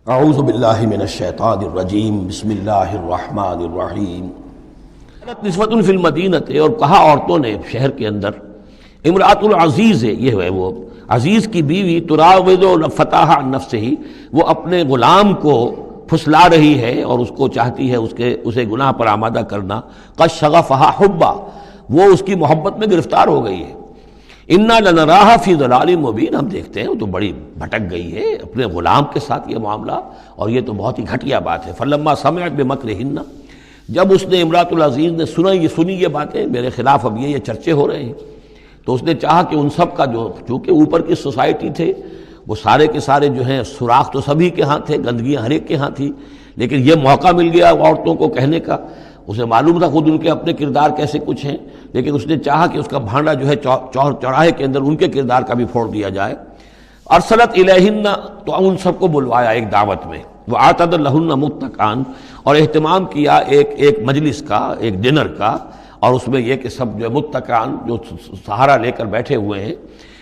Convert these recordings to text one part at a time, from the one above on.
اعوذ باللہ من الشیطان الرجیم بسم اللہ الرحمن الرحیم نسوۃ فی المدینہ، اور کہا عورتوں نے شہر کے اندر، امرأۃ العزیز ہے، یہ ہے وہ عزیز کی بیوی، تراود فتاح عن نفسہ، وہ اپنے غلام کو پھسلا رہی ہے اور اس کو چاہتی ہے اسے گناہ پر آمادہ کرنا، قد شغفہا حبا، وہ اس کی محبت میں گرفتار ہو گئی ہے، انا لنراہا فی ضلال مبین، ہم دیکھتے ہیں وہ تو بڑی بھٹک گئی ہے اپنے غلام کے ساتھ یہ معاملہ، اور یہ تو بہت ہی گھٹیا بات ہے۔ فلما سمعت بمکرہن، جب اس نے امرأۃ العزیز نے سنی یہ باتیں، میرے خلاف اب یہ چرچے ہو رہے ہیں، تو اس نے چاہا کہ ان سب کا جو چونکہ اوپر کی سوسائٹی تھے وہ سارے کے سارے جو ہیں سوراخ تو سبھی کے ہاں تھے، گندگیاں ہر ایک کے ہاں تھی، لیکن یہ موقع مل گیا عورتوں کو کہنے کا، اسے معلوم تھا خود ان کے اپنے کردار کیسے کچھ ہیں، لیکن اس نے چاہا کہ اس کا بھانڈا جو ہے چوراہے کے اندر ان کے کردار کا بھی پھوڑ دیا جائے۔ ارسلت الیہن، تو ان سب کو بلوایا ایک دعوت میں، وآتت لہن متکئا، اور اہتمام کیا ایک مجلس کا، ایک ڈنر کا، اور اس میں یہ کہ سب جو متکئا جو سہارا لے کر بیٹھے ہوئے ہیں،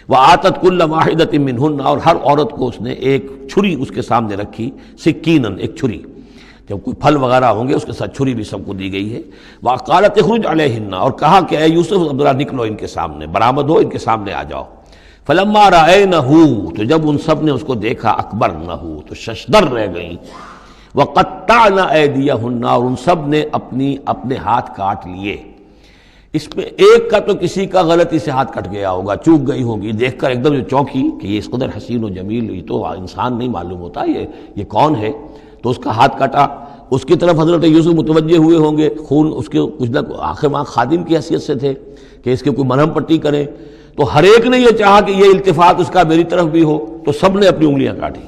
وآتت کل واحدۃ منہن، اور ہر عورت کو اس نے ایک چھری اس کے سامنے رکھی، سکینن، ایک چھری، جب کوئی پھل وغیرہ ہوں گے اس کے ساتھ چھری بھی سب کو دی گئی ہے۔ وقالت اخرج علیہن، اور کہا کہ اے یوسف ذرا نکلو ان کے سامنے، برآمد ہو، ان کے سامنے آ جاؤ۔ فلما رأینہ، تو جب ان سب نے اس کو دیکھا، اکبرنہ، تو ششدر رہ گئیں، وقطعن ایدیہن، اور ان سب نے اپنے ہاتھ کاٹ لیے۔ اس میں ایک کا تو کسی کا غلطی سے ہاتھ کٹ گیا ہوگا، چوک گئی ہوگی، دیکھ کر ایک دم جو چونکی کہ یہ اس قدر حسین و جمیل، یہ تو انسان نہیں معلوم ہوتا، یہ کون ہے، تو اس کا ہاتھ کٹا۔ اس کی طرف حضرت یوسف متوجہ ہوئے ہوں گے، خون اس کے کچھ نہ آخر ماں خادم کی حیثیت سے تھے کہ اس کے کوئی مرہم پٹی کریں، تو ہر ایک نے یہ چاہا کہ یہ التفات اس کا میری طرف بھی ہو، تو سب نے اپنی انگلیاں کاٹی۔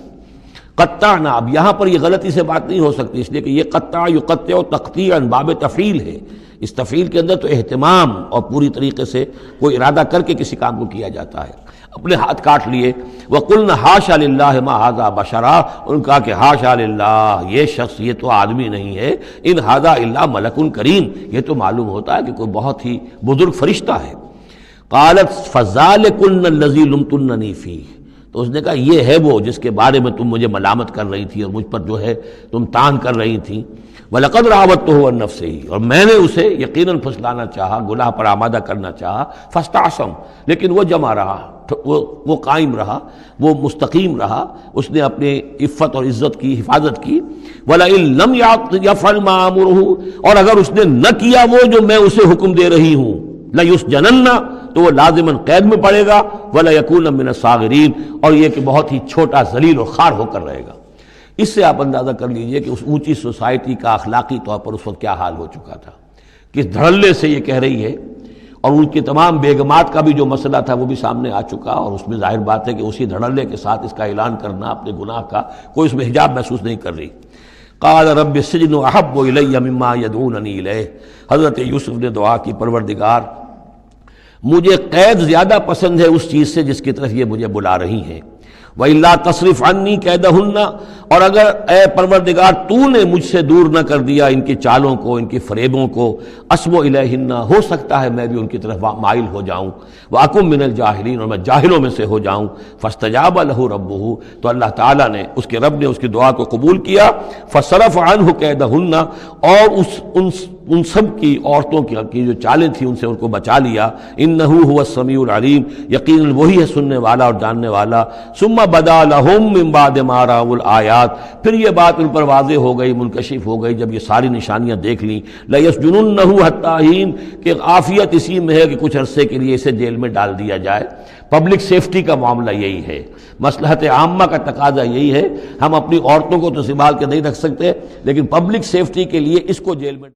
قطعنا، اب یہاں پر یہ غلطی سے بات نہیں ہو سکتی، اس لیے کہ یہ قطع یقطع تقطیعا باب تفعیل ہے، اس تفعیل کے اندر تو اہتمام اور پوری طریقے سے کوئی ارادہ کر کے کسی کام کو کیا جاتا ہے۔ اپنے ہاتھ کاٹ لیے، وَقُلْنَا حَاشَا لِلَّهِ مَا هَذَا بَشَرًا، ان کہا کہ حاشا للہ، یہ شخص یہ تو آدمی نہیں ہے، ان هَذَا إِلَّا مَلَكٌ کریم، یہ تو معلوم ہوتا ہے کہ کوئی بہت ہی بزرگ فرشتہ ہے۔ قالت فَذَلِكُنَّ الَّذِي لُمْتُنَّنِي فِيهِ، تو اس نے کہا یہ ہے وہ جس کے بارے میں تم مجھے ملامت کر رہی تھی اور مجھ پر جو ہے تم تان کر رہی تھی۔ وَلَقَدْ رَاوَدتُّهُ عَن نَّفْسِهِ، اور میں نے اسے یقیناً پھسلانا چاہا، گناہ پر آمادہ کرنا چاہا، فَاسْتَعْصَمَ، لیکن وہ جمع رہا، وہ قائم رہا، وہ مستقیم رہا، اس نے اپنے عفت اور عزت کی حفاظت کی۔ وَلَئِن لَّمْ يَفْعَلْ مَا آمُرُهُ، اور اگر اس نے نہ کیا وہ جو میں اسے حکم دے رہی ہوں، لَيُسْجَنَنَّ، تو وہ لازماً قید میں پڑے گا، وَلَيَكُونَ مِنَ الصَّاغِرِينَ، اور یہ کہ بہت ہی چھوٹا ذلیل اور خوار ہو کر رہے گا۔ اس سے آپ اندازہ کر لیجئے کہ اس اونچی سوسائٹی کا اخلاقی طور پر اس وقت کیا حال ہو چکا تھا، کس دھڑلے سے یہ کہہ رہی ہے، اور ان کی تمام بیگمات کا بھی جو مسئلہ تھا وہ بھی سامنے آ چکا، اور اس میں ظاہر بات ہے کہ اسی دھڑلے کے ساتھ اس کا اعلان کرنا اپنے گناہ کا، کوئی اس میں حجاب محسوس نہیں کر رہی۔ قال رب السجن احب الی مما یدعوننی الیہ، حضرت یوسف نے دعا کی، پروردگار مجھے قید زیادہ پسند ہے اس چیز سے جس کی طرف یہ مجھے بلا رہی ہیں۔ وَإِلَّا تَصْرِفْ عَنِّي كَيْدَهُنَّ، اور اگر اے پروردگار تو نے مجھ سے دور نہ کر دیا ان کی چالوں کو، ان کی فریبوں کو، أَصْبُ إِلَيْهِنَّ، ہو سکتا ہے میں بھی ان کی طرف مائل ہو جاؤں، وَأَكُن مِّنَ الْجَاهِلِينَ، اور میں جاہلوں میں سے ہو جاؤں۔ فَاسْتَجَابَ لَهُ رَبُّهُ، تو اللہ تعالیٰ نے، اس کے رب نے اس کی دعا کو قبول کیا۔ فَصَرَفَ عَنْهُ كَيْدَهُنَّ، اور ان سب کی عورتوں کی جو چالیں تھیں ان سے ان کو بچا لیا۔ انه هو السمیع العلیم، یقیناً وہی ہے سننے والا اور جاننے والا۔ ثم بدا لهم من بعد ما رأوا الآیات، پھر یہ بات ان پر واضح ہو گئی، منکشف ہو گئی جب یہ ساری نشانیاں دیکھ لیں۔ لَيَسْجُنُنَّهُ حَتَّىٰ حِينٍ، کہ عافیت اسی میں ہے کہ کچھ عرصے کے لیے اسے جیل میں ڈال دیا جائے۔ پبلک سیفٹی کا معاملہ یہی ہے، مصلحت عامہ کا تقاضا یہی ہے، ہم اپنی عورتوں کو تو سنبھال کے نہیں رکھ سکتے، لیکن پبلک سیفٹی کے لیے اس کو جیل میں